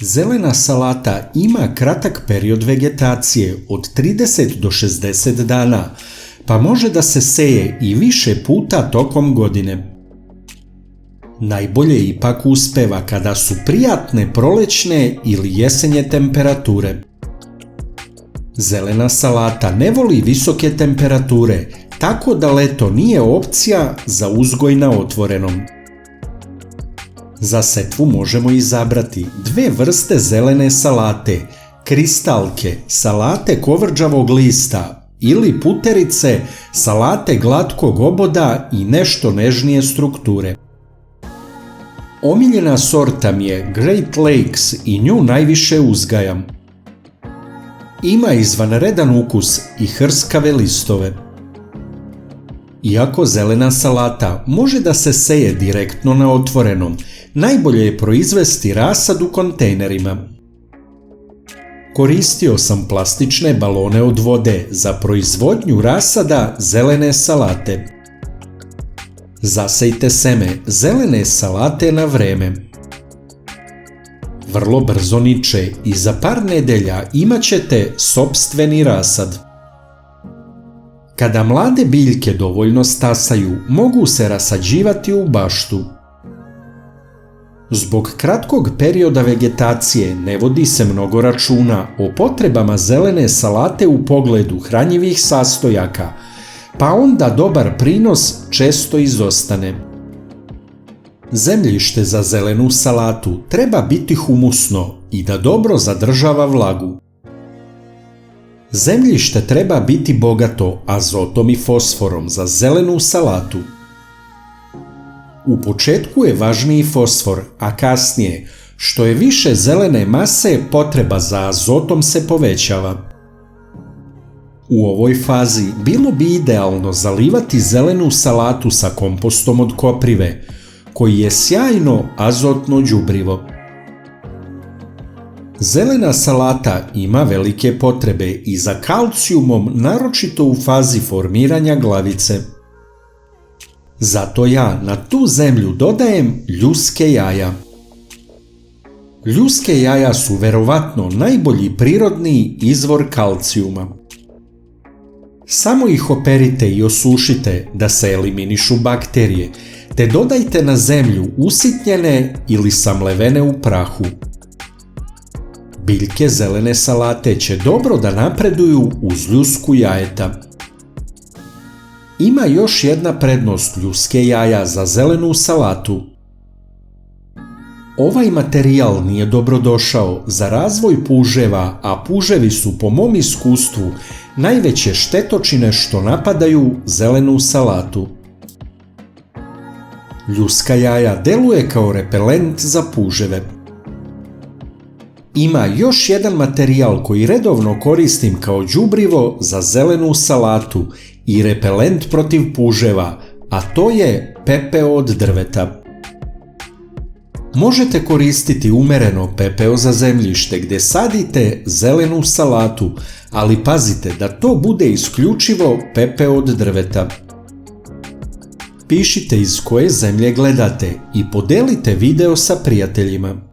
Zelena salata ima kratak period vegetacije od 30 do 60 dana, pa može da se seje i više puta tokom godine. Najbolje ipak uspeva kada su prijatne prolećne ili jesenje temperature. Zelena salata ne voli visoke temperature, tako da leto nije opcija za uzgoj na otvorenom. Za setvu možemo izabrati dve vrste zelene salate, kristalke, salate kovrđavog lista ili puterice, salate glatkog oboda i nešto nežnije strukture. Omiljena sorta mi je Great Lakes i nju najviše uzgajam. Ima izvanredan ukus i hrskave listove. Iako zelena salata može da se seje direktno na otvorenom, najbolje je proizvesti rasad u kontejnerima. Koristio sam plastične balone od vode za proizvodnju rasada zelene salate. Zasejte seme zelene salate na vreme. Vrlo brzo niče i za par nedelja imat ćete sopstveni rasad. Kada mlade biljke dovoljno stasaju, mogu se rasađivati u baštu. Zbog kratkog perioda vegetacije ne vodi se mnogo računa o potrebama zelene salate u pogledu hranjivih sastojaka, pa onda dobar prinos često izostane. Zemljište za zelenu salatu treba biti humusno i da dobro zadržava vlagu. Zemljište treba biti bogato azotom i fosforom za zelenu salatu. U početku je važniji fosfor, a kasnije, što je više zelene mase, potreba za azotom se povećava. U ovoj fazi bilo bi idealno zalivati zelenu salatu sa kompostom od koprive, koji je sjajno azotno đubrivo. Zelena salata ima velike potrebe i za kalcijumom, naročito u fazi formiranja glavice. Zato ja na tu zemlju dodajem ljuske jaja. Ljuske jaja su verovatno najbolji prirodni izvor kalcijuma. Samo ih operite i osušite da se eliminišu bakterije, te dodajte na zemlju usitnjene ili samlevene u prahu. Biljke zelene salate će dobro da napreduju uz ljusku jajeta. Ima još jedna prednost ljuske jaja za zelenu salatu. Ovaj materijal nije dobrodošao za razvoj puževa, a puževi su po mom iskustvu najveće štetočine što napadaju zelenu salatu. Ljuska jaja deluje kao repelent za puževe. Ima još jedan materijal koji redovno koristim kao đubrivo za zelenu salatu i repelent protiv puževa, a to je pepeo od drveta. Možete koristiti umereno pepeo za zemljište gdje sadite zelenu salatu, ali pazite da to bude isključivo pepeo od drveta. Pišite iz koje zemlje gledate i podelite video sa prijateljima.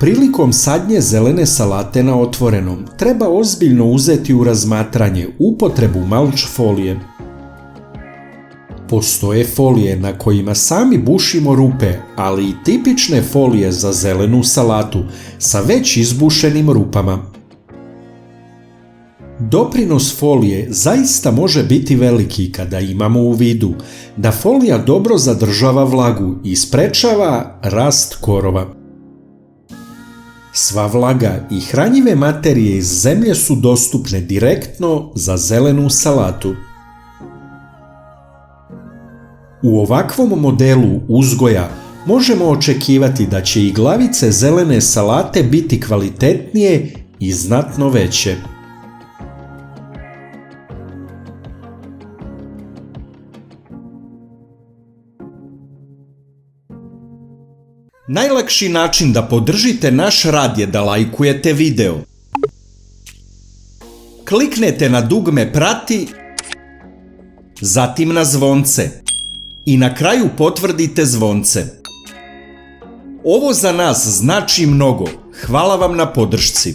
Prilikom sadnje zelene salate na otvorenom treba ozbiljno uzeti u razmatranje upotrebu mulch folije. Postoje folije na kojima sami bušimo rupe, ali i tipične folije za zelenu salatu sa već izbušenim rupama. Doprinos folije zaista može biti veliki kada imamo u vidu da folija dobro zadržava vlagu i sprečava rast korova. Sva vlaga i hranjive materije iz zemlje su dostupne direktno za zelenu salatu. U ovakvom modelu uzgoja možemo očekivati da će i glavice zelene salate biti kvalitetnije i znatno veće. Najlakši način da podržite naš rad je da lajkujete video. Kliknete na dugme prati, zatim na zvonce i na kraju potvrdite zvonce. Ovo za nas znači mnogo. Hvala vam na podršci.